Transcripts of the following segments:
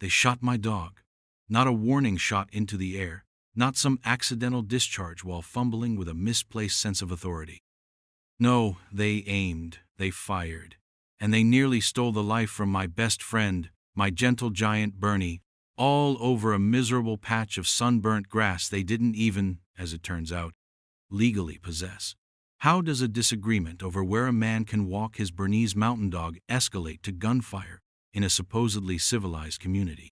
They shot my dog. Not a warning shot into the air, not some accidental discharge while fumbling with a misplaced sense of authority. No, they aimed, they fired, and they nearly stole the life from my best friend, my gentle giant Bernie, all over a miserable patch of sunburnt grass they didn't even, as it turns out, legally possess. How does a disagreement over where a man can walk his Bernese mountain dog escalate to gunfire in a supposedly civilized community?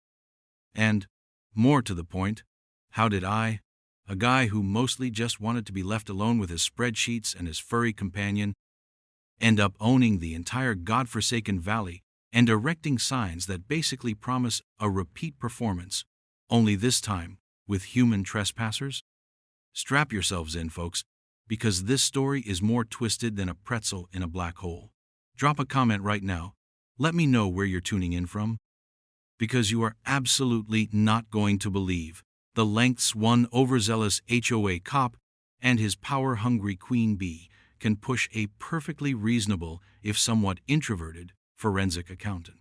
And, more to the point, how did I, a guy who mostly just wanted to be left alone with his spreadsheets and his furry companion, end up owning the entire godforsaken valley and erecting signs that basically promise a repeat performance, only this time with human trespassers? Strap yourselves in, folks, because this story is more twisted than a pretzel in a black hole. Drop a comment right now. Let me know where you're tuning in from. Because you are absolutely not going to believe the lengths one overzealous HOA cop and his power-hungry queen bee can push a perfectly reasonable, if somewhat introverted, forensic accountant.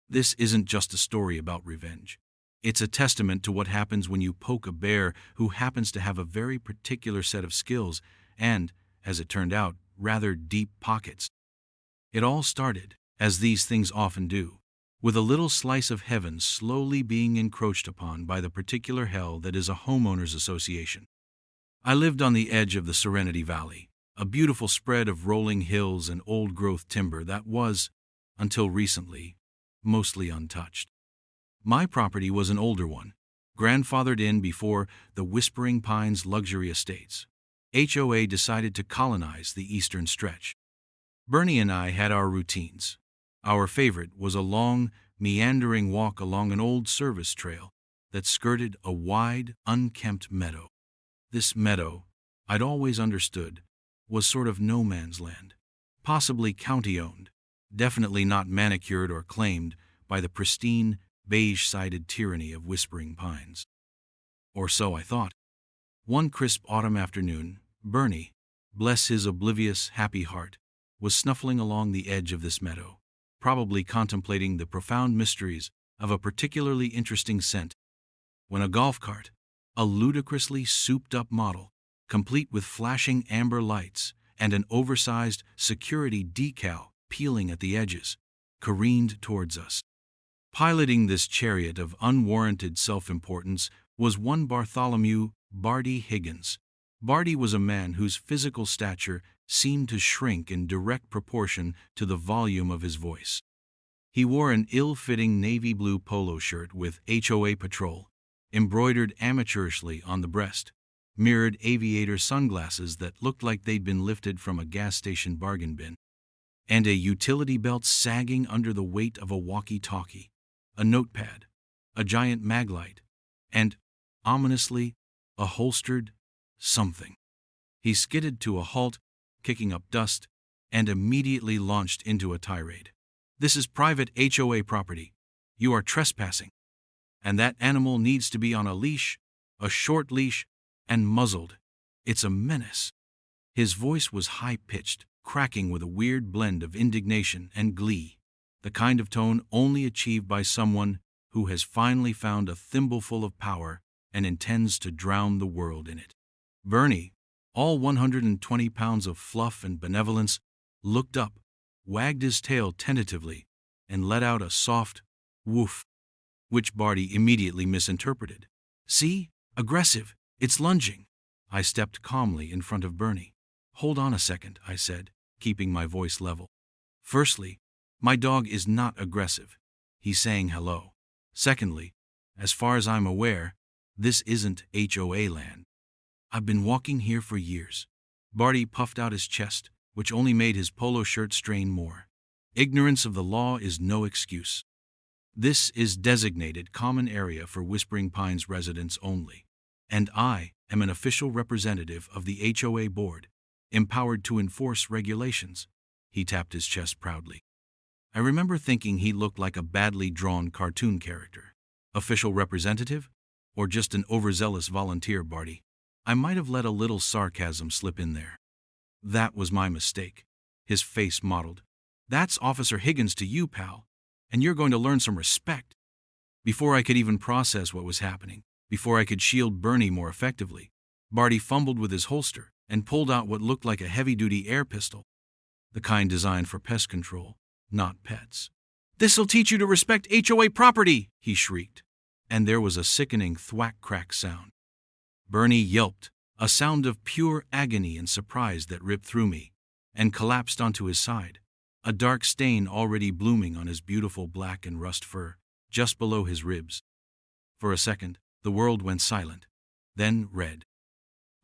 This isn't just a story about revenge. It's a testament to what happens when you poke a bear who happens to have a very particular set of skills and, as it turned out, rather deep pockets. It all started, as these things often do, with a little slice of heaven slowly being encroached upon by the particular hell that is a homeowners association. I lived on the edge of the Serenity Valley, a beautiful spread of rolling hills and old-growth timber that was, until recently, mostly untouched. My property was an older one, grandfathered in before the Whispering Pines luxury estates. HOA decided to colonize the eastern stretch. Bernie and I had our routines. Our favorite was a long, meandering walk along an old service trail that skirted a wide, unkempt meadow. This meadow, I'd always understood, was sort of no man's land, possibly county-owned, definitely not manicured or claimed by the pristine, beige-sided tyranny of Whispering Pines. Or so I thought. One crisp autumn afternoon, Bernie, bless his oblivious, happy heart, was snuffling along the edge of this meadow, probably contemplating the profound mysteries of a particularly interesting scent, when a golf cart, a ludicrously souped-up model, complete with flashing amber lights and an oversized security decal peeling at the edges, careened towards us. Piloting this chariot of unwarranted self-importance was one Bartholomew Barty Higgins. Barty was a man whose physical stature seemed to shrink in direct proportion to the volume of his voice. He wore an ill-fitting navy blue polo shirt with HOA Patrol, embroidered amateurishly on the breast, mirrored aviator sunglasses that looked like they'd been lifted from a gas station bargain bin, and a utility belt sagging under the weight of a walkie-talkie, a notepad, a giant maglite, and, ominously, a holstered something. He skidded to a halt, kicking up dust, and immediately launched into a tirade. "This is private HOA property. You are trespassing. And that animal needs to be on a leash, a short leash, and muzzled. It's a menace." His voice was high-pitched, cracking with a weird blend of indignation and glee, the kind of tone only achieved by someone who has finally found a thimbleful of power and intends to drown the world in it. Bernie, all 120 pounds of fluff and benevolence, looked up, wagged his tail tentatively, and let out a soft woof, which Barty immediately misinterpreted. "See? Aggressive. It's lunging." I stepped calmly in front of Bernie. "Hold on a second," I said, keeping my voice level. "Firstly, my dog is not aggressive. He's saying hello. Secondly, as far as I'm aware, this isn't HOA land. I've been walking here for years." Barty puffed out his chest, which only made his polo shirt strain more. "Ignorance of the law is no excuse. This is designated common area for Whispering Pines residents only, and I am an official representative of the HOA board, empowered to enforce regulations." He tapped his chest proudly. I remember thinking he looked like a badly drawn cartoon character. Official representative? Or just an overzealous volunteer, Barty? I might have let a little sarcasm slip in there. "That was my mistake." His face mottled. "That's Officer Higgins to you, pal, and you're going to learn some respect." Before I could even process what was happening, before I could shield Bernie more effectively, Barty fumbled with his holster and pulled out what looked like a heavy-duty air pistol, the kind designed for pest control, not pets. "This'll teach you to respect HOA property!" he shrieked, and there was a sickening thwack-crack sound. Bernie yelped, a sound of pure agony and surprise that ripped through me, and collapsed onto his side, a dark stain already blooming on his beautiful black and rust fur, just below his ribs. For a second, the world went silent, then red.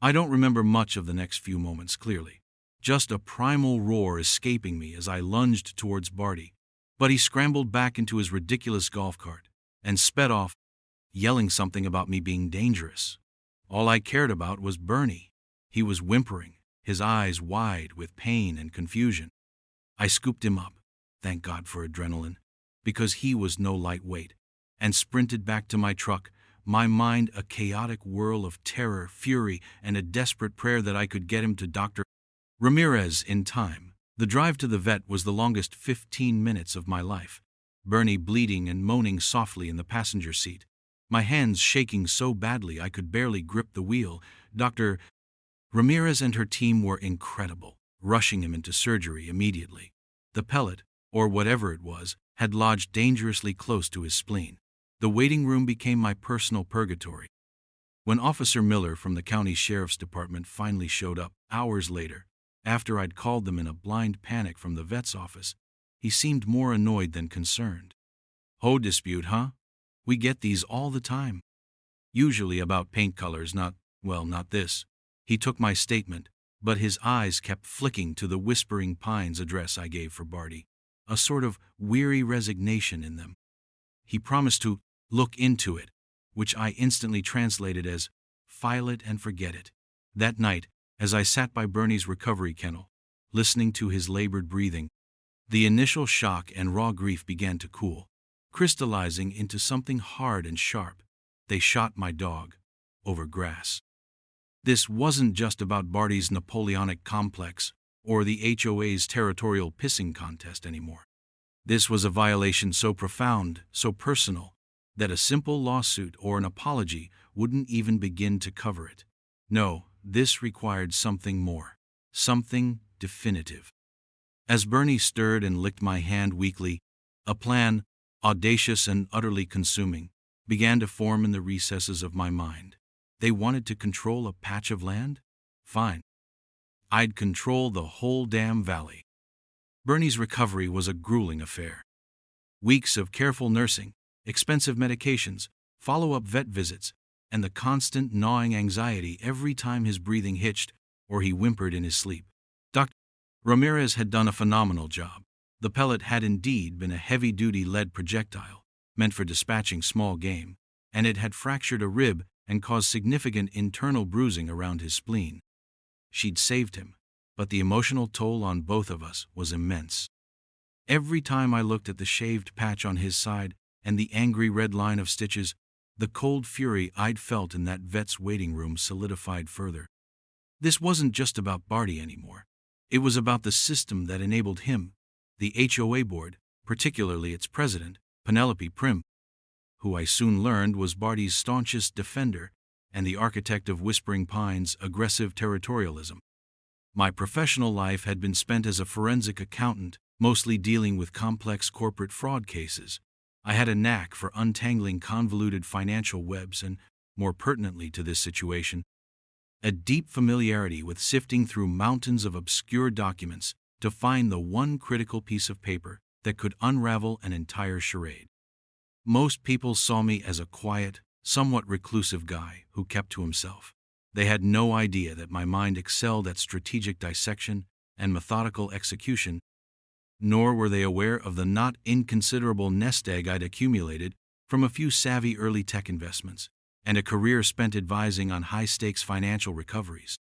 I don't remember much of the next few moments clearly, just a primal roar escaping me as I lunged towards Barty, but he scrambled back into his ridiculous golf cart and sped off, yelling something about me being dangerous. All I cared about was Bernie. He was whimpering, his eyes wide with pain and confusion. I scooped him up, thank God for adrenaline, because he was no lightweight, and sprinted back to my truck, my mind a chaotic whirl of terror, fury, and a desperate prayer that I could get him to Dr. Ramirez in time. The drive to the vet was the longest 15 minutes of my life, Bernie bleeding and moaning softly in the passenger seat, my hands shaking so badly I could barely grip the wheel. Dr. Ramirez and her team were incredible, rushing him into surgery immediately. The pellet, or whatever it was, had lodged dangerously close to his spleen. The waiting room became my personal purgatory. When Officer Miller from the county sheriff's department finally showed up, hours later, after I'd called them in a blind panic from the vet's office, he seemed more annoyed than concerned. "HOA dispute, huh? We get these all the time. Usually about paint colors, not this." He took my statement, but his eyes kept flicking to the Whispering Pines address I gave for Barty, a sort of weary resignation in them. He promised to look into it, which I instantly translated as file it and forget it. That night, as I sat by Bernie's recovery kennel, listening to his labored breathing, the initial shock and raw grief began to cool, crystallizing into something hard and sharp. They shot my dog over grass. This wasn't just about Barty's Napoleonic complex or the HOA's territorial pissing contest anymore. This was a violation so profound, so personal, that a simple lawsuit or an apology wouldn't even begin to cover it. No, this required something more, something definitive. As Bernie stirred and licked my hand weakly, a plan, audacious and utterly consuming, began to form in the recesses of my mind. They wanted to control a patch of land? Fine. I'd control the whole damn valley. Bernie's recovery was a grueling affair. Weeks of careful nursing, expensive medications, follow-up vet visits, and the constant gnawing anxiety every time his breathing hitched or he whimpered in his sleep. Dr. Ramirez had done a phenomenal job. The pellet had indeed been a heavy-duty lead projectile, meant for dispatching small game, and it had fractured a rib and caused significant internal bruising around his spleen. She'd saved him, but the emotional toll on both of us was immense. Every time I looked at the shaved patch on his side and the angry red line of stitches, the cold fury I'd felt in that vet's waiting room solidified further. This wasn't just about Barty anymore. It was about the system that enabled him, the HOA board, particularly its president, Penelope Prim, who I soon learned was Barty's staunchest defender and the architect of Whispering Pines' aggressive territorialism. My professional life had been spent as a forensic accountant, mostly dealing with complex corporate fraud cases. I had a knack for untangling convoluted financial webs and, more pertinently to this situation, a deep familiarity with sifting through mountains of obscure documents to find the one critical piece of paper that could unravel an entire charade. Most people saw me as a quiet, somewhat reclusive guy who kept to himself. They had no idea that my mind excelled at strategic dissection and methodical execution, nor were they aware of the not inconsiderable nest egg I'd accumulated from a few savvy early tech investments and a career spent advising on high-stakes financial recoveries.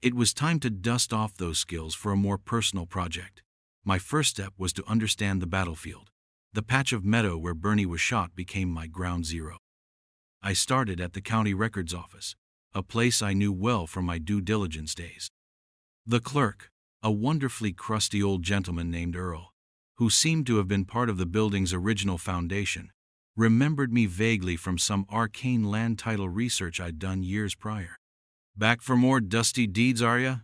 It was time to dust off those skills for a more personal project. My first step was to understand the battlefield. The patch of meadow where Bernie was shot became my ground zero. I started at the county records office, a place I knew well from my due diligence days. The clerk, a wonderfully crusty old gentleman named Earl, who seemed to have been part of the building's original foundation, remembered me vaguely from some arcane land title research I'd done years prior. "Back for more dusty deeds, are ya?"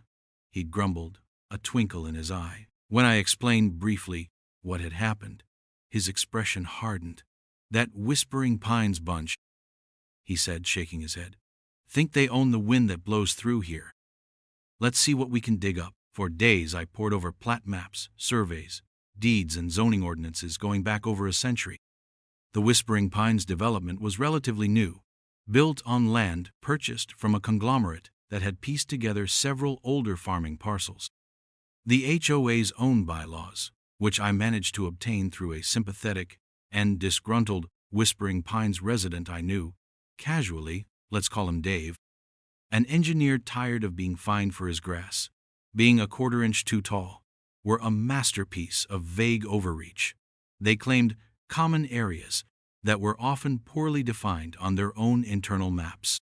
He'd grumbled, a twinkle in his eye. When I explained briefly what had happened, his expression hardened. "That Whispering Pines bunch," he said, shaking his head, "think they own the wind that blows through here. Let's see what we can dig up." For days I pored over plat maps, surveys, deeds, and zoning ordinances going back over a century. The Whispering Pines development was relatively new, built on land purchased from a conglomerate that had pieced together several older farming parcels. The HOA's own bylaws, which I managed to obtain through a sympathetic and disgruntled Whispering Pines resident I knew, casually, let's call him Dave, an engineer tired of being fined for his grass, being a quarter-inch too tall, were a masterpiece of vague overreach. They claimed common areas that were often poorly defined on their own internal maps.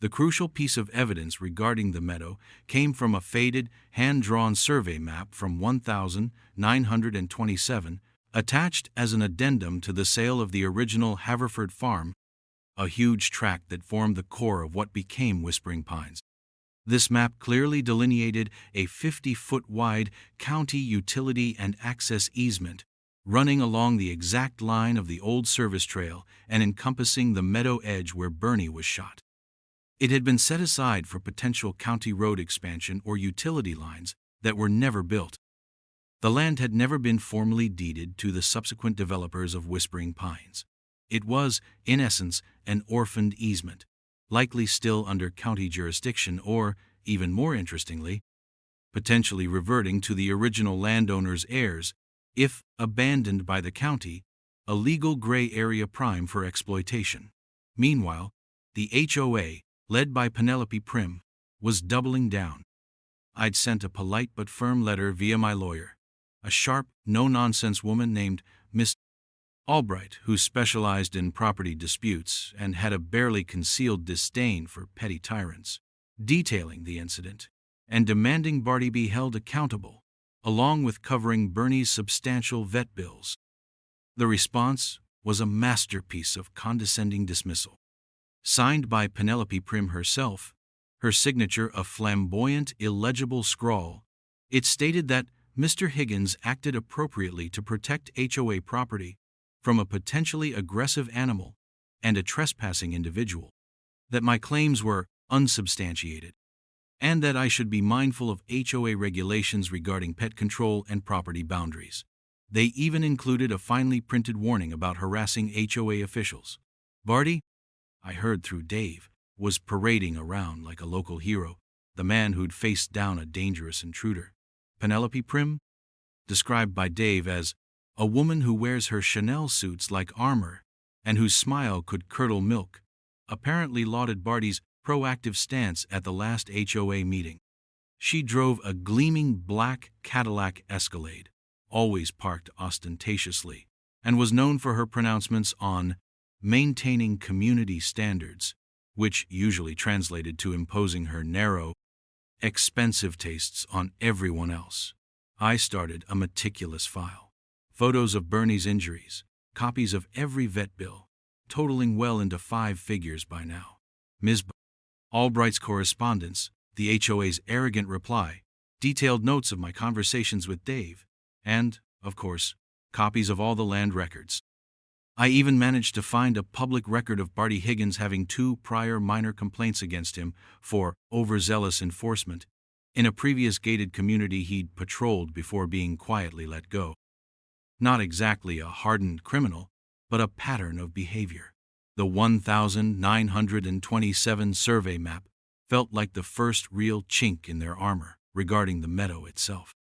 The crucial piece of evidence regarding the meadow came from a faded, hand-drawn survey map from 1927, attached as an addendum to the sale of the original Haverford Farm, a huge tract that formed the core of what became Whispering Pines. This map clearly delineated a 50-foot-wide county utility and access easement running along the exact line of the old service trail and encompassing the meadow edge where Bernie was shot. It had been set aside for potential county road expansion or utility lines that were never built. The land had never been formally deeded to the subsequent developers of Whispering Pines. It was, in essence, an orphaned easement, likely still under county jurisdiction or, even more interestingly, potentially reverting to the original landowner's heirs if abandoned by the county, a legal gray area prime for exploitation. Meanwhile, the HOA, led by Penelope Prim, was doubling down. I'd sent a polite but firm letter via my lawyer, a sharp, no-nonsense woman named Miss Albright, who specialized in property disputes and had a barely concealed disdain for petty tyrants, detailing the incident and demanding Barty be held accountable, along with covering Bernie's substantial vet bills. The response was a masterpiece of condescending dismissal. Signed by Penelope Prim herself, her signature a flamboyant, illegible scrawl, it stated that Mr. Higgins acted appropriately to protect HOA property from a potentially aggressive animal and a trespassing individual, that my claims were unsubstantiated, and that I should be mindful of HOA regulations regarding pet control and property boundaries. They even included a finely printed warning about harassing HOA officials. Barty, I heard through Dave, was parading around like a local hero, the man who'd faced down a dangerous intruder. Penelope Prim, described by Dave as a woman who wears her Chanel suits like armor and whose smile could curdle milk, apparently lauded Barty's proactive stance at the last HOA meeting. She drove a gleaming black Cadillac Escalade, always parked ostentatiously, and was known for her pronouncements on maintaining community standards, which usually translated to imposing her narrow, expensive tastes on everyone else. I started a meticulous file. Photos of Bernie's injuries, copies of every vet bill, totaling well into 5 figures by now. Ms. Albright's correspondence, the HOA's arrogant reply, detailed notes of my conversations with Dave, and, of course, copies of all the land records. I even managed to find a public record of Barty Higgins having 2 prior minor complaints against him for overzealous enforcement in a previous gated community he'd patrolled before being quietly let go. Not exactly a hardened criminal, but a pattern of behavior. The 1927 survey map felt like the first real chink in their armor regarding the meadow itself.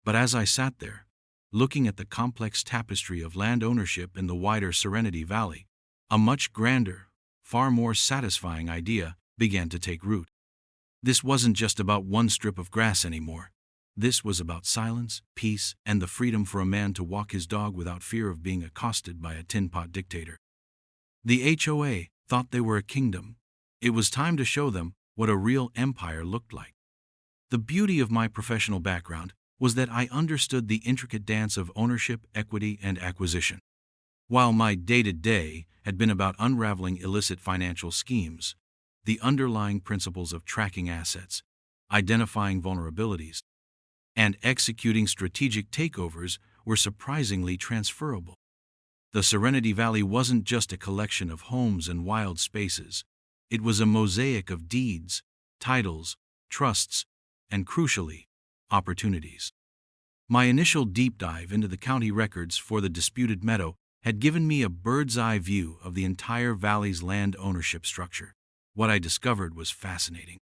But as I sat there, looking at the complex tapestry of land ownership in the wider Serenity Valley, a much grander, far more satisfying idea began to take root. This wasn't just about one strip of grass anymore. This was about silence, peace, and the freedom for a man to walk his dog without fear of being accosted by a tin-pot dictator. The HOA thought they were a kingdom. It was time to show them what a real empire looked like. The beauty of my professional background was that I understood the intricate dance of ownership, equity, and acquisition. While my day-to-day had been about unraveling illicit financial schemes, the underlying principles of tracking assets, identifying vulnerabilities, and executing strategic takeovers were surprisingly transferable. The Serenity Valley wasn't just a collection of homes and wild spaces. It was a mosaic of deeds, titles, trusts, and crucially, opportunities. My initial deep dive into the county records for the disputed meadow had given me a bird's-eye view of the entire valley's land ownership structure. What I discovered was fascinating.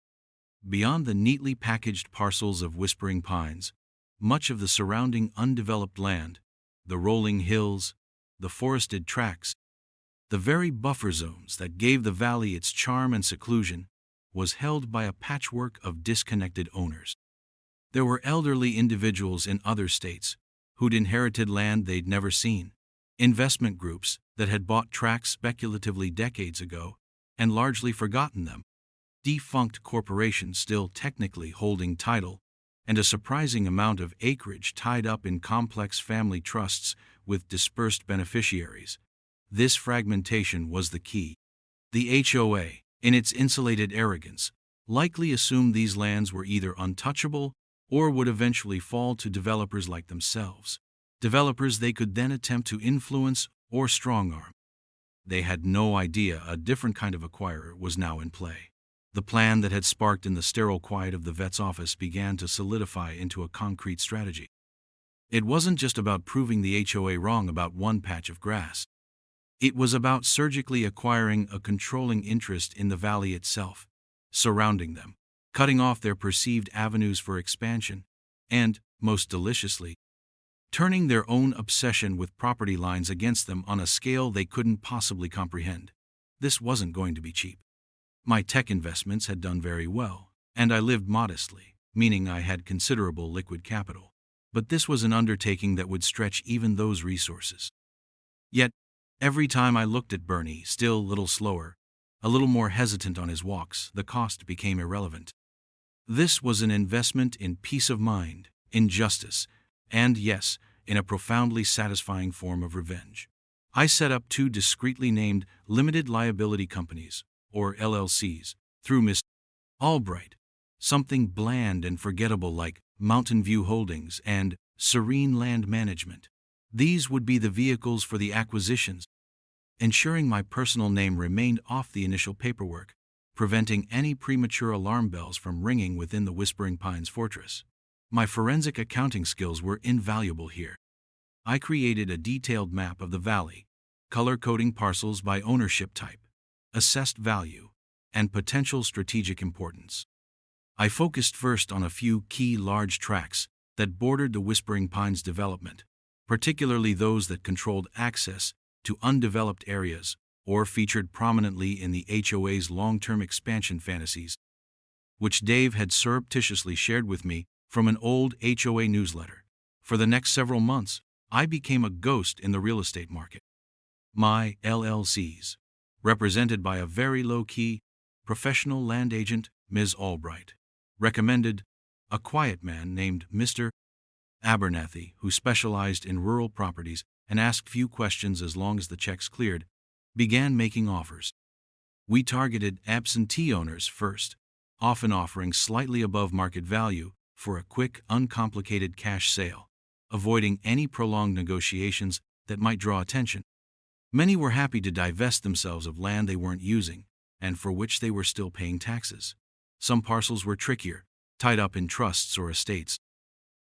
Beyond the neatly packaged parcels of Whispering Pines, much of the surrounding undeveloped land, the rolling hills, the forested tracts, the very buffer zones that gave the valley its charm and seclusion, was held by a patchwork of disconnected owners. There were elderly individuals in other states who'd inherited land they'd never seen, investment groups that had bought tracts speculatively decades ago and largely forgotten them, defunct corporations still technically holding title, and a surprising amount of acreage tied up in complex family trusts with dispersed beneficiaries. This fragmentation was the key. The HOA, in its insulated arrogance, likely assumed these lands were either untouchable or would eventually fall to developers like themselves, developers they could then attempt to influence or strong-arm. They had no idea a different kind of acquirer was now in play. The plan that had sparked in the sterile quiet of the vet's office began to solidify into a concrete strategy. It wasn't just about proving the HOA wrong about one patch of grass. It was about surgically acquiring a controlling interest in the valley itself, surrounding them, cutting off their perceived avenues for expansion, and, most deliciously, turning their own obsession with property lines against them on a scale they couldn't possibly comprehend. This wasn't going to be cheap. My tech investments had done very well, and I lived modestly, meaning I had considerable liquid capital. But this was an undertaking that would stretch even those resources. Yet, every time I looked at Bernie, still a little slower, a little more hesitant on his walks, the cost became irrelevant. This was an investment in peace of mind, in justice, and yes, in a profoundly satisfying form of revenge. I set up 2 discreetly named limited liability companies, or LLCs, through Miss Albright, something bland and forgettable like Mountain View Holdings and Serene Land Management. These would be the vehicles for the acquisitions, ensuring my personal name remained off the initial paperwork, preventing any premature alarm bells from ringing within the Whispering Pines fortress. My forensic accounting skills were invaluable here. I created a detailed map of the valley, color-coding parcels by ownership type, assessed value, and potential strategic importance. I focused first on a few key large tracts that bordered the Whispering Pines development, particularly those that controlled access to undeveloped areas or featured prominently in the HOA's long-term expansion fantasies, which Dave had surreptitiously shared with me from an old HOA newsletter. For the next several months, I became a ghost in the real estate market. My LLCs, represented by a very low-key, professional land agent, Ms. Albright, recommended a quiet man named Mr. Abernathy, who specialized in rural properties and asked few questions as long as the checks cleared, began making offers. We targeted absentee owners first, often offering slightly above market value for a quick, uncomplicated cash sale, avoiding any prolonged negotiations that might draw attention. Many were happy to divest themselves of land they weren't using and for which they were still paying taxes. Some parcels were trickier, tied up in trusts or estates.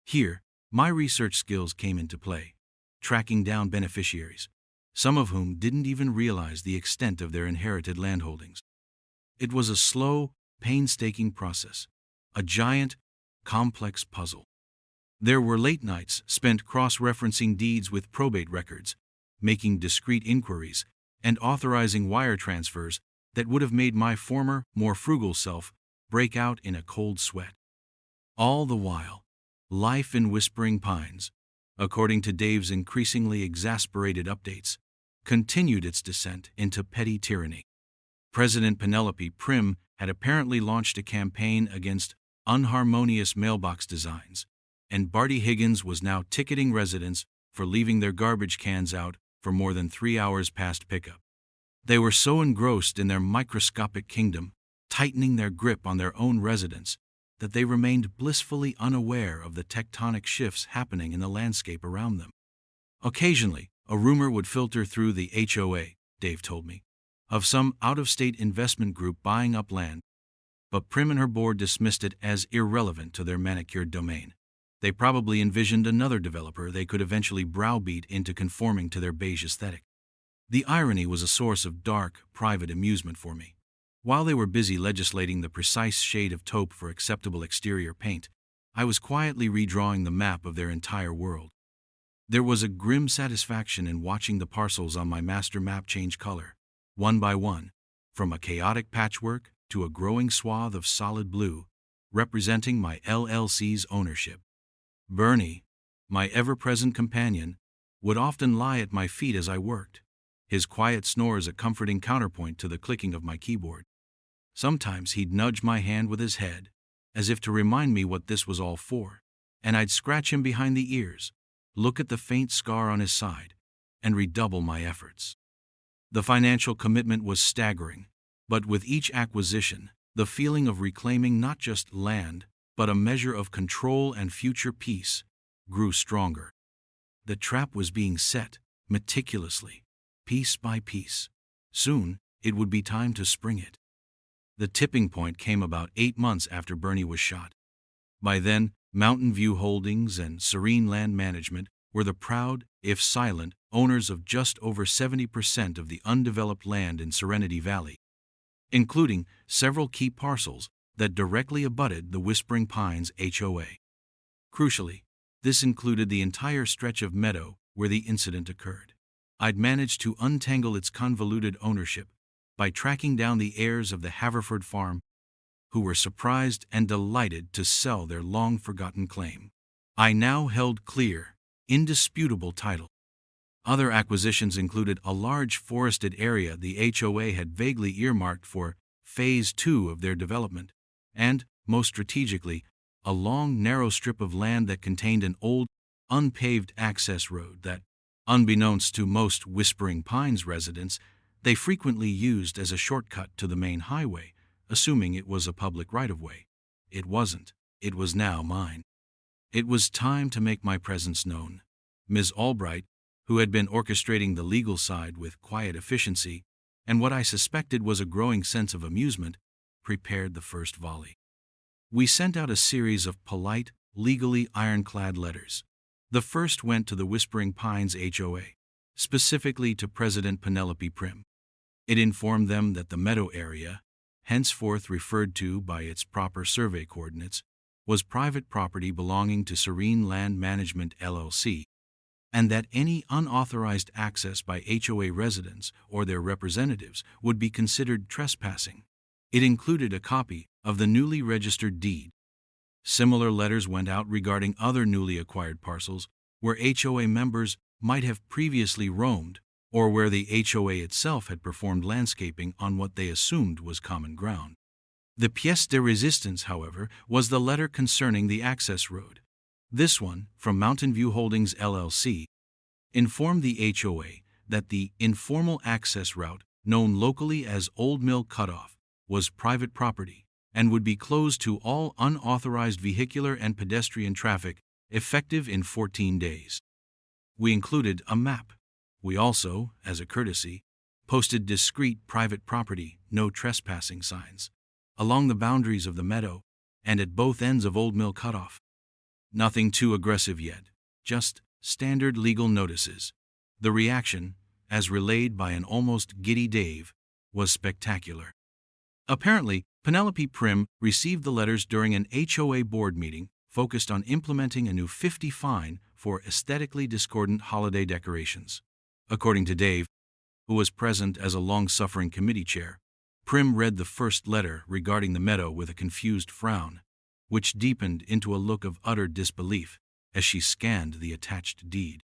Here, my research skills came into play, tracking down beneficiaries, some of whom didn't even realize the extent of their inherited landholdings. It was a slow, painstaking process, a giant, complex puzzle. There were late nights spent cross-referencing deeds with probate records, making discreet inquiries, and authorizing wire transfers that would have made my former, more frugal self break out in a cold sweat. All the while, life in Whispering Pines, according to Dave's increasingly exasperated updates, continued its descent into petty tyranny. President Penelope Prim had apparently launched a campaign against unharmonious mailbox designs, and Barty Higgins was now ticketing residents for leaving their garbage cans out for for more than 3 hours past pickup. They were so engrossed in their microscopic kingdom, tightening their grip on their own residence, that they remained blissfully unaware of the tectonic shifts happening in the landscape around them. Occasionally, a rumor would filter through the HOA, Dave told me, of some out-of-state investment group buying up land, but Prim and her board dismissed it as irrelevant to their manicured domain. They probably envisioned another developer they could eventually browbeat into conforming to their beige aesthetic. The irony was a source of dark, private amusement for me. While they were busy legislating the precise shade of taupe for acceptable exterior paint, I was quietly redrawing the map of their entire world. There was a grim satisfaction in watching the parcels on my master map change color, one by one, from a chaotic patchwork to a growing swath of solid blue, representing my LLC's ownership. Bernie, my ever-present companion, would often lie at my feet as I worked, his quiet snores a comforting counterpoint to the clicking of my keyboard. Sometimes he'd nudge my hand with his head, as if to remind me what this was all for, and I'd scratch him behind the ears, look at the faint scar on his side, and redouble my efforts. The financial commitment was staggering, but with each acquisition, the feeling of reclaiming not just land, but a measure of control and future peace, grew stronger. The trap was being set, meticulously, piece by piece. Soon, it would be time to spring it. The tipping point came about 8 months after Bernie was shot. By then, Mountain View Holdings and Serene Land Management were the proud, if silent, owners of just over 70% of the undeveloped land in Serenity Valley, including several key parcels that directly abutted the Whispering Pines HOA. Crucially, this included the entire stretch of meadow where the incident occurred. I'd managed to untangle its convoluted ownership by tracking down the heirs of the Haverford farm, who were surprised and delighted to sell their long-forgotten claim. I now held clear, indisputable title. Other acquisitions included a large forested area the HOA had vaguely earmarked for Phase 2 of their development, and, most strategically, a long, narrow strip of land that contained an old, unpaved access road that, unbeknownst to most Whispering Pines residents, they frequently used as a shortcut to the main highway, assuming it was a public right-of-way. It wasn't. It was now mine. It was time to make my presence known. Ms. Albright, who had been orchestrating the legal side with quiet efficiency and what I suspected was a growing sense of amusement, prepared the first volley. We sent out a series of polite, legally ironclad letters. The first went to the Whispering Pines HOA, specifically to President Penelope Prim. It informed them that the meadow area, henceforth referred to by its proper survey coordinates, was private property belonging to Serene Land Management LLC, and that any unauthorized access by HOA residents or their representatives would be considered trespassing. It included a copy of the newly registered deed. Similar letters went out regarding other newly acquired parcels where HOA members might have previously roamed or where the HOA itself had performed landscaping on what they assumed was common ground. The pièce de résistance, however, was the letter concerning the access road. This one, from Mountain View Holdings LLC, informed the HOA that the informal access route, known locally as Old Mill Cutoff, was private property and would be closed to all unauthorized vehicular and pedestrian traffic, effective in 14 days. We included a map. We also, as a courtesy, posted discreet private property, no trespassing signs along the boundaries of the meadow and at both ends of Old Mill Cutoff. Nothing too aggressive yet, just standard legal notices. The reaction, as relayed by an almost giddy Dave, was spectacular. Apparently, Penelope Prim received the letters during an HOA board meeting focused on implementing a new 50 fine for aesthetically discordant holiday decorations. According to Dave, who was present as a long-suffering committee chair, Prim read the first letter regarding the meadow with a confused frown, which deepened into a look of utter disbelief as she scanned the attached deed.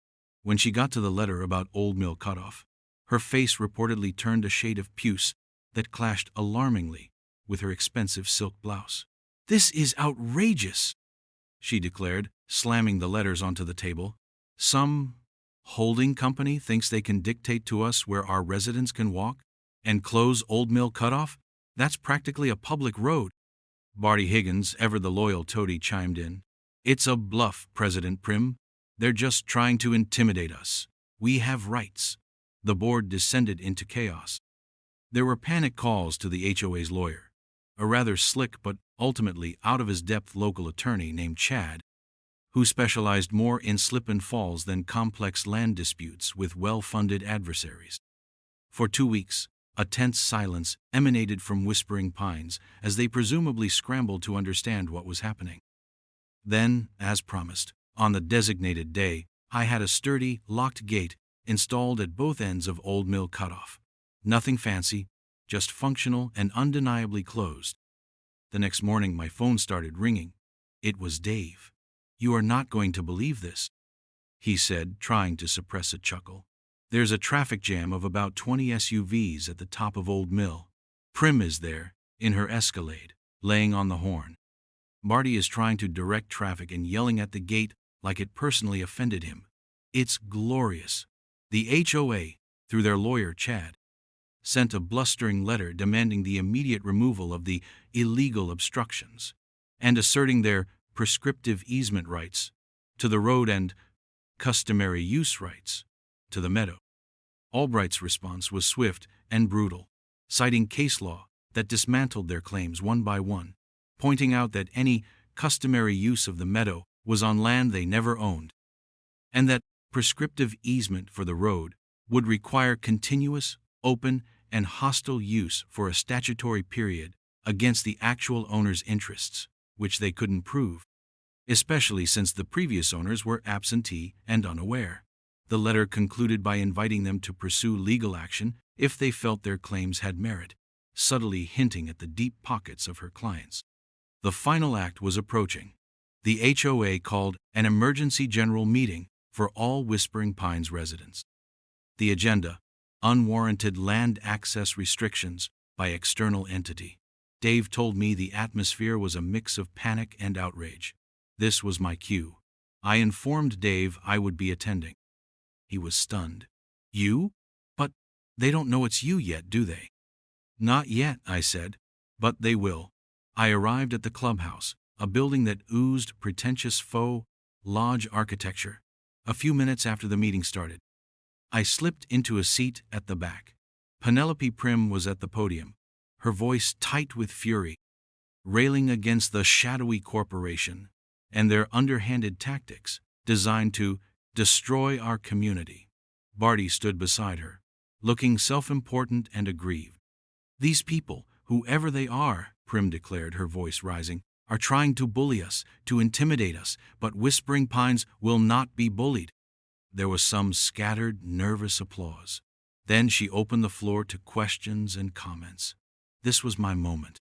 When she got to the letter about Old Mill Cutoff, her face reportedly turned a shade of puce that clashed alarmingly with her expensive silk blouse. "This is outrageous," she declared, slamming the letters onto the table. "Some Holding company thinks they can dictate to us where our residents can walk and close Old Mill Cutoff? That's practically a public road. Barty Higgins, ever the loyal toady, chimed in. It's a bluff, President Prim. They're just trying to intimidate us. We have rights. The board descended into chaos. There were panic calls to the HOA's lawyer, a rather slick but ultimately out-of-his-depth local attorney named Chad, who specialized more in slip and falls than complex land disputes with well-funded adversaries. For 2 weeks, a tense silence emanated from Whispering Pines as they presumably scrambled to understand what was happening. Then, as promised, on the designated day, I had a sturdy, locked gate installed at both ends of Old Mill Cutoff. Nothing fancy, just functional and undeniably closed. The next morning my phone started ringing. It was Dave. "You are not going to believe this," he said, trying to suppress a chuckle. "There's a traffic jam of about 20 SUVs at the top of Old Mill. Prim is there, in her Escalade, laying on the horn. Barty is trying to direct traffic and yelling at the gate like it personally offended him. It's glorious. The HOA, through their lawyer Chad, sent a blustering letter demanding the immediate removal of the illegal obstructions and asserting their prescriptive easement rights to the road and customary use rights to the meadow." Albright's response was swift and brutal, citing case law that dismantled their claims one by one, pointing out that any customary use of the meadow was on land they never owned, and that prescriptive easement for the road would require continuous, open, and hostile use for a statutory period against the actual owner's interests, which they couldn't prove, especially since the previous owners were absentee and unaware. The letter concluded by inviting them to pursue legal action if they felt their claims had merit, subtly hinting at the deep pockets of her clients. The final act was approaching. The HOA called an emergency general meeting for all Whispering Pines residents. The agenda: unwarranted land access restrictions by external entity. Dave told me the atmosphere was a mix of panic and outrage. This was my cue. I informed Dave I would be attending. He was stunned. "You? But they don't know it's you yet, do they?" "Not yet," I said, "but they will." I arrived at the clubhouse, a building that oozed pretentious faux lodge architecture, a few minutes after the meeting started. I slipped into a seat at the back. Penelope Prim was at the podium, her voice tight with fury, railing against the shadowy corporation and their underhanded tactics designed to destroy our community. Barty stood beside her, looking self-important and aggrieved. "These people, whoever they are," Prim declared, her voice rising, "are trying to bully us, to intimidate us, but Whispering Pines will not be bullied." There was some scattered, nervous applause. Then she opened the floor to questions and comments. This was my moment.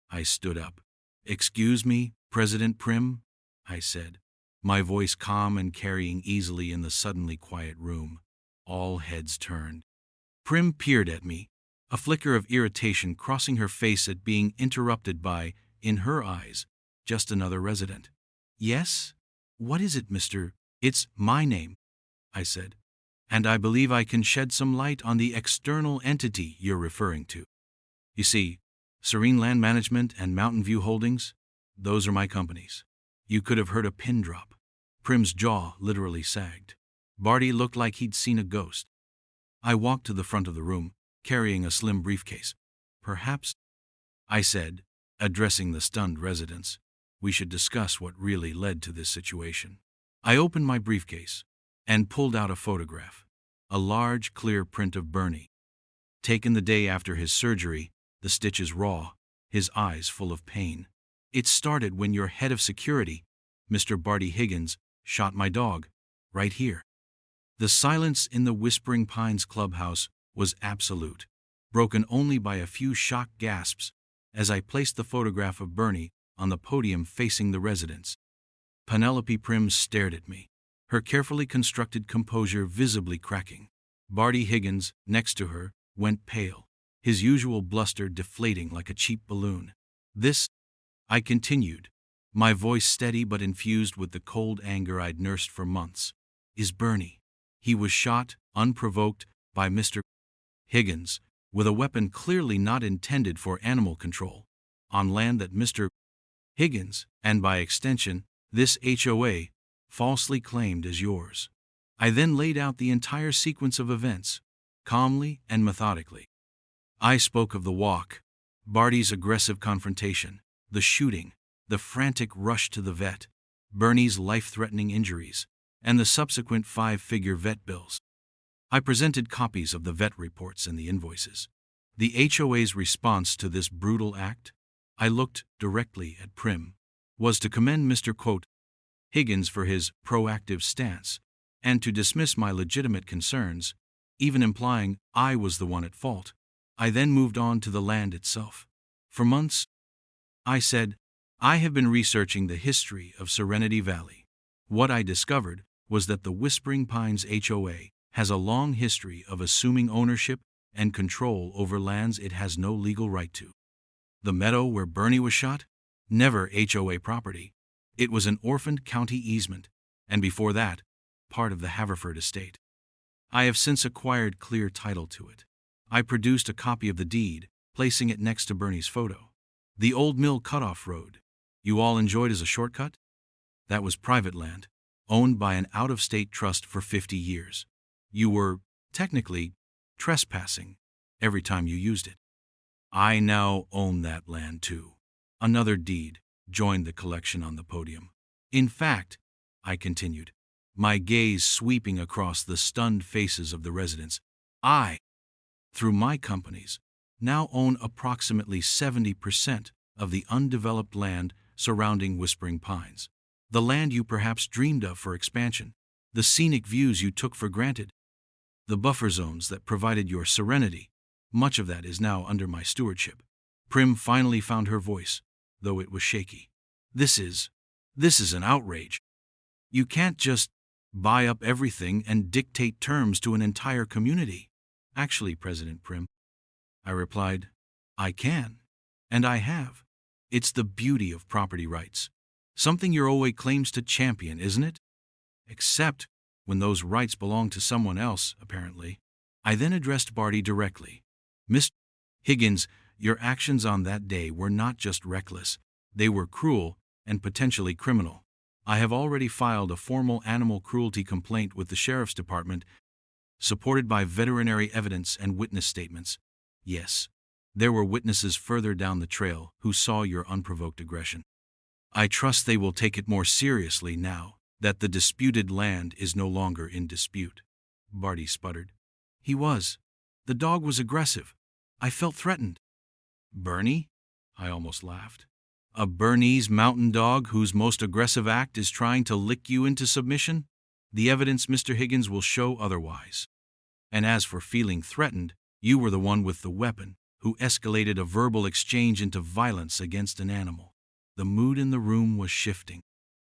I stood up. "Excuse me, President Prim," I said, my voice calm and carrying easily in the suddenly quiet room. All heads turned. Prim peered at me, a flicker of irritation crossing her face at being interrupted by, in her eyes, just another resident. "Yes? What is it, Mr.?" "It's my name," I said, "and I believe I can shed some light on the external entity you're referring to. You see, Serene Land Management and Mountain View Holdings, those are my companies." You could have heard a pin drop. Prim's jaw literally sagged. Barty looked like he'd seen a ghost. I walked to the front of the room, carrying a slim briefcase. "Perhaps," I said, addressing the stunned residents, "we should discuss what really led to this situation." I opened my briefcase and pulled out a photograph, a large, clear print of Bernie, taken the day after his surgery, the stitches raw, his eyes full of pain. "It started when your head of security, Mr. Barty Higgins, shot my dog, right here." The silence in the Whispering Pines clubhouse was absolute, broken only by a few shocked gasps as I placed the photograph of Bernie on the podium facing the residents. Penelope Prim stared at me, her carefully constructed composure visibly cracking. Barty Higgins, next to her, went pale, his usual bluster deflating like a cheap balloon. "This," I continued, my voice steady but infused with the cold anger I'd nursed for months, "is Bernie. He was shot, unprovoked, by Mr. Higgins, with a weapon clearly not intended for animal control, on land that Mr. Higgins, and by extension, this HOA, falsely claimed as yours. I then laid out the entire sequence of events, calmly and methodically. I spoke of the walk, Barty's aggressive confrontation, the shooting, the frantic rush to the vet, Bernie's life-threatening injuries, and the subsequent 5-figure vet bills. I presented copies of the vet reports and the invoices. The HOA's response to this brutal act, I looked directly at Prim, was to commend Mr. Higgins for his proactive stance, and to dismiss my legitimate concerns, even implying I was the one at fault. I then moved on to the land itself. For months, I said, I have been researching the history of Serenity Valley. What I discovered was that the Whispering Pines HOA has a long history of assuming ownership and control over lands it has no legal right to. The meadow where Bernie was shot? Never HOA property. It was an orphaned county easement, and before that, part of the Haverford estate. I have since acquired clear title to it. I produced a copy of the deed, placing it next to Bernie's photo. The Old Mill Cutoff Road, you all enjoyed as a shortcut? That was private land, owned by an out-of-state trust for 50 years. You were, technically, trespassing every time you used it. I now own that land too. Another deed joined the collection on the podium. In fact, I continued, my gaze sweeping across the stunned faces of the residents, I, through my companies, now own approximately 70% of the undeveloped land surrounding Whispering Pines. The land you perhaps dreamed of for expansion, the scenic views you took for granted, the buffer zones that provided your serenity, much of that is now under my stewardship. Prim finally found her voice, though it was shaky. This is an outrage. You can't just buy up everything and dictate terms to an entire community. Actually, President Prim, I replied, I can, and I have. It's the beauty of property rights. Something your OA claims to champion, isn't it? Except when those rights belong to someone else, apparently. I then addressed Barty directly. Mr. Higgins, your actions on that day were not just reckless, they were cruel and potentially criminal. I have already filed a formal animal cruelty complaint with the Sheriff's Department, supported by veterinary evidence and witness statements. Yes, there were witnesses further down the trail who saw your unprovoked aggression. I trust they will take it more seriously now that the disputed land is no longer in dispute. Barty sputtered. He was. The dog was aggressive. I felt threatened. Bernie? I almost laughed. A Bernese mountain dog whose most aggressive act is trying to lick you into submission? The evidence, Mr. Higgins, will show otherwise. And as for feeling threatened, you were the one with the weapon who escalated a verbal exchange into violence against an animal. The mood in the room was shifting.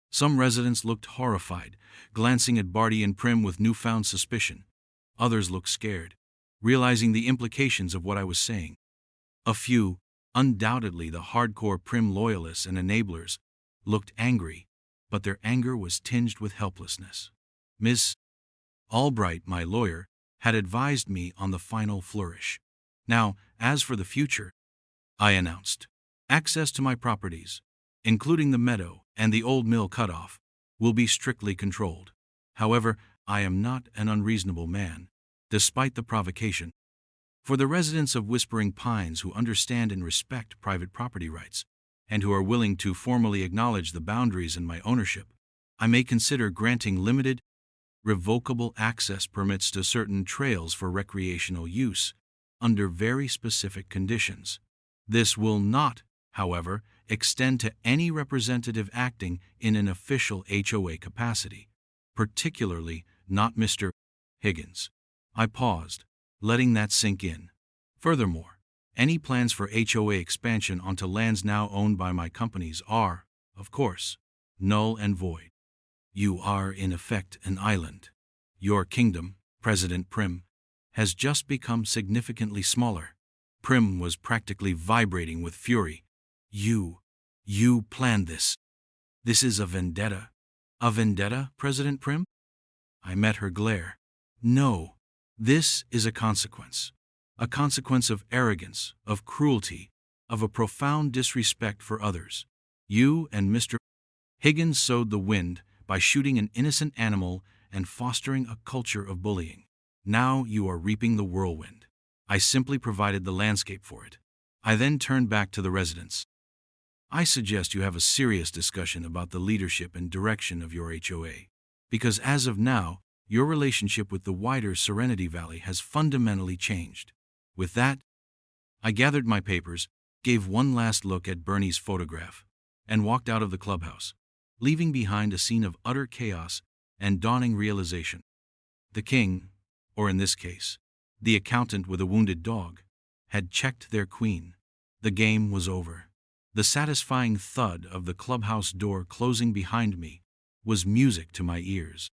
Some residents looked horrified, glancing at Barty and Prim with newfound suspicion. Others looked scared, realizing the implications of what I was saying. A few, undoubtedly the hardcore Prim loyalists and enablers, looked angry, but their anger was tinged with helplessness. Miss Albright, my lawyer, had advised me on the final flourish. Now, as for the future, I announced, access to my properties, including the meadow and the old mill cutoff, will be strictly controlled. However, I am not an unreasonable man, despite the provocation. For the residents of Whispering Pines who understand and respect private property rights, and who are willing to formally acknowledge the boundaries in my ownership, I may consider granting limited, revocable access permits to certain trails for recreational use, under very specific conditions. This will not, however, extend to any representative acting in an official HOA capacity, particularly not Mr. Higgins. I paused, letting that sink in. Furthermore, any plans for HOA expansion onto lands now owned by my companies are, of course, null and void. You are, in effect, an island. Your kingdom, President Prim, has just become significantly smaller. Prim was practically vibrating with fury. You planned this. This is a vendetta. A vendetta, President Prim? I met her glare. No, this is a consequence. A consequence of arrogance, of cruelty, of a profound disrespect for others. You and Mr. Higgins sowed the wind by shooting an innocent animal and fostering a culture of bullying. Now you are reaping the whirlwind. I simply provided the landscape for it. I then turned back to the residents. I suggest you have a serious discussion about the leadership and direction of your HOA, because as of now, your relationship with the wider Serenity Valley has fundamentally changed. With that, I gathered my papers, gave one last look at Bernie's photograph, and walked out of the clubhouse, leaving behind a scene of utter chaos and dawning realization. The king, or in this case, the accountant with a wounded dog, had checked their queen. The game was over. The satisfying thud of the clubhouse door closing behind me was music to my ears.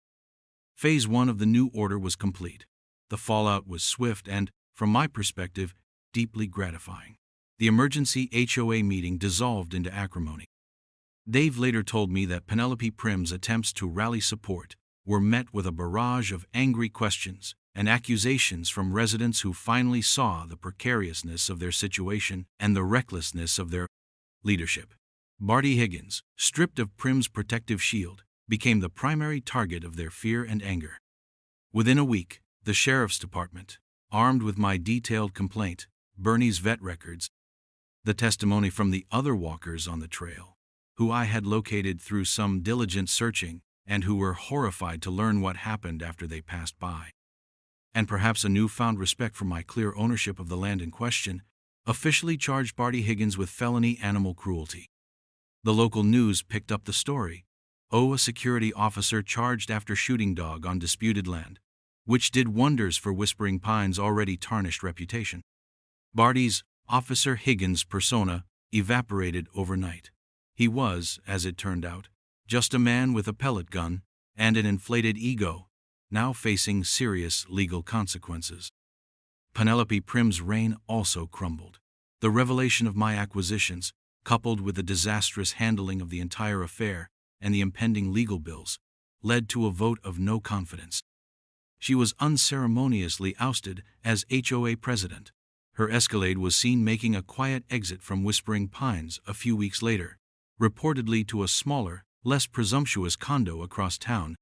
Phase 1 of the new order was complete. The fallout was swift and, from my perspective, deeply gratifying. The emergency HOA meeting dissolved into acrimony. Dave later told me that Penelope Prim's attempts to rally support were met with a barrage of angry questions and accusations from residents who finally saw the precariousness of their situation and the recklessness of their leadership. Barty Higgins, stripped of Prim's protective shield, became the primary target of their fear and anger. Within a week, the sheriff's department, armed with my detailed complaint, Bernie's vet records, the testimony from the other walkers on the trail, who I had located through some diligent searching and who were horrified to learn what happened after they passed by, and perhaps a newfound respect for my clear ownership of the land in question, officially charged Barty Higgins with felony animal cruelty. The local news picked up the story. A security officer charged after shooting dog on disputed land, which did wonders for Whispering Pine's already tarnished reputation. Barty's, Officer Higgins' persona, evaporated overnight. He was, as it turned out, just a man with a pellet gun and an inflated ego, now facing serious legal consequences. Penelope Prim's reign also crumbled. The revelation of my acquisitions, coupled with the disastrous handling of the entire affair and the impending legal bills, led to a vote of no confidence. She was unceremoniously ousted as HOA president. Her Escalade was seen making a quiet exit from Whispering Pines a few weeks later, reportedly to a smaller, less presumptuous condo across town.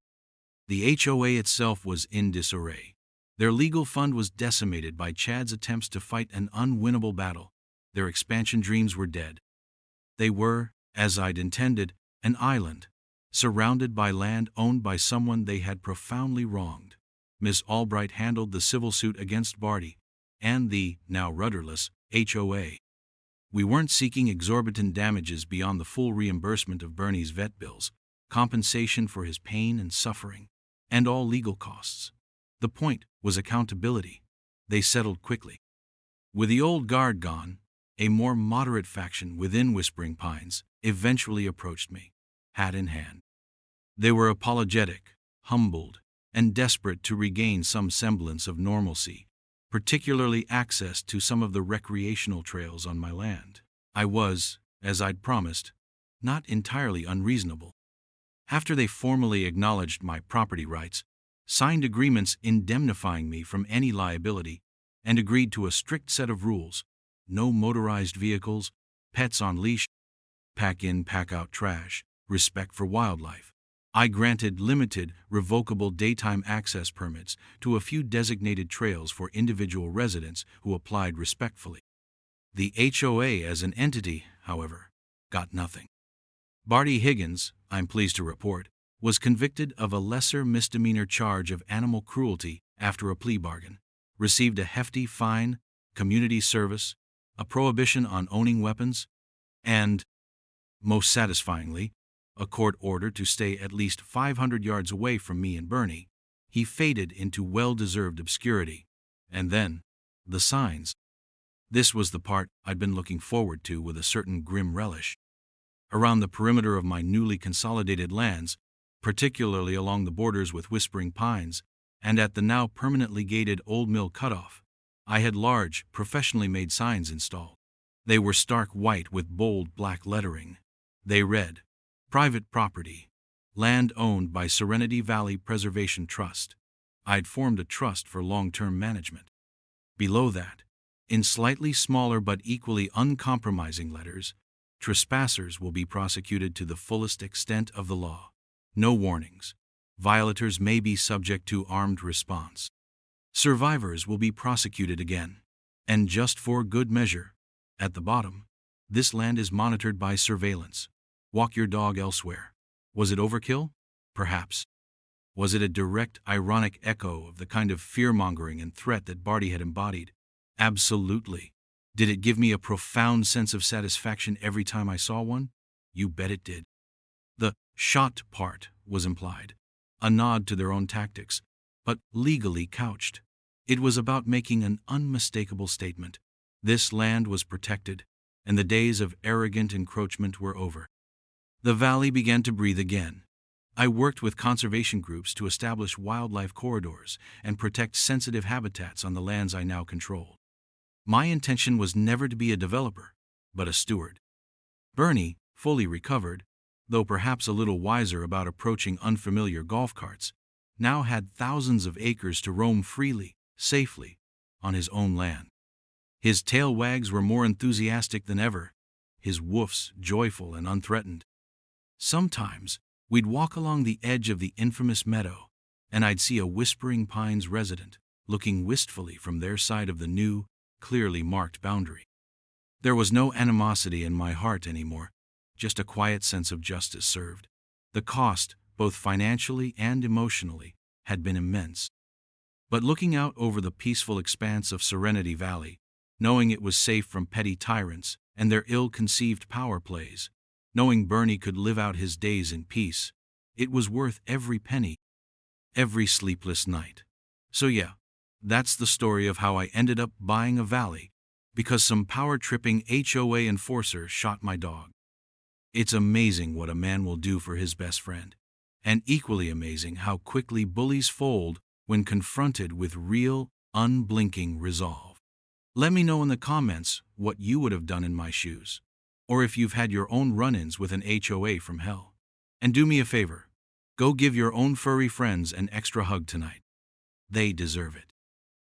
The HOA itself was in disarray. Their legal fund was decimated by Chad's attempts to fight an unwinnable battle. Their expansion dreams were dead. They were, as I'd intended, an island, surrounded by land owned by someone they had profoundly wronged. Miss Albright handled the civil suit against Barty and the, now rudderless, HOA. We weren't seeking exorbitant damages beyond the full reimbursement of Bernie's vet bills, compensation for his pain and suffering, and all legal costs. The point was accountability. They settled quickly. With the old guard gone, a more moderate faction within Whispering Pines eventually approached me, hat in hand. They were apologetic, humbled, and desperate to regain some semblance of normalcy, particularly access to some of the recreational trails on my land. I was, as I'd promised, not entirely unreasonable. After they formally acknowledged my property rights, signed agreements indemnifying me from any liability, and agreed to a strict set of rules: no motorized vehicles, pets on leash, pack-in, pack-out trash, respect for wildlife, I granted limited, revocable daytime access permits to a few designated trails for individual residents who applied respectfully. The HOA as an entity, however, got nothing. Barty Higgins, I'm pleased to report, was convicted of a lesser misdemeanor charge of animal cruelty after a plea bargain, received a hefty fine, community service, a prohibition on owning weapons, and, most satisfyingly, a court order to stay at least 500 yards away from me and Bernie. He faded into well-deserved obscurity. And then, the signs. This was the part I'd been looking forward to with a certain grim relish. Around the perimeter of my newly consolidated lands, particularly along the borders with Whispering Pines, and at the now permanently gated Old Mill Cutoff, I had large, professionally made signs installed. They were stark white with bold black lettering. They read, "Private property. Land owned by Serenity Valley Preservation Trust. I'd formed a trust for long-term management. Below that, in slightly smaller but equally uncompromising letters, trespassers will be prosecuted to the fullest extent of the law. No warnings. Violators may be subject to armed response. Survivors will be prosecuted again. And just for good measure, at the bottom, this land is monitored by surveillance. Walk your dog elsewhere. Was it overkill? Perhaps. Was it a direct, ironic echo of the kind of fear-mongering and threat that Barty had embodied? Absolutely. Did it give me a profound sense of satisfaction every time I saw one? You bet it did. The shot part was implied, a nod to their own tactics, but legally couched. It was about making an unmistakable statement. This land was protected, and the days of arrogant encroachment were over. The valley began to breathe again. I worked with conservation groups to establish wildlife corridors and protect sensitive habitats on the lands I now controlled. My intention was never to be a developer, but a steward. Bernie, fully recovered, though perhaps a little wiser about approaching unfamiliar golf carts, now had thousands of acres to roam freely, safely, on his own land. His tail wags were more enthusiastic than ever, his woofs joyful and unthreatened. Sometimes, we'd walk along the edge of the infamous meadow, and I'd see a Whispering Pines resident looking wistfully from their side of the new, clearly marked boundary. There was no animosity in my heart anymore, just a quiet sense of justice served. The cost, both financially and emotionally, had been immense. But looking out over the peaceful expanse of Serenity Valley, knowing it was safe from petty tyrants and their ill-conceived power plays, knowing Bernie could live out his days in peace, it was worth every penny, every sleepless night. So yeah, that's the story of how I ended up buying a valley, because some power-tripping HOA enforcer shot my dog. It's amazing what a man will do for his best friend, and equally amazing how quickly bullies fold when confronted with real, unblinking resolve. Let me know in the comments what you would have done in my shoes, or if you've had your own run-ins with an HOA from hell. And do me a favor, go give your own furry friends an extra hug tonight. They deserve it.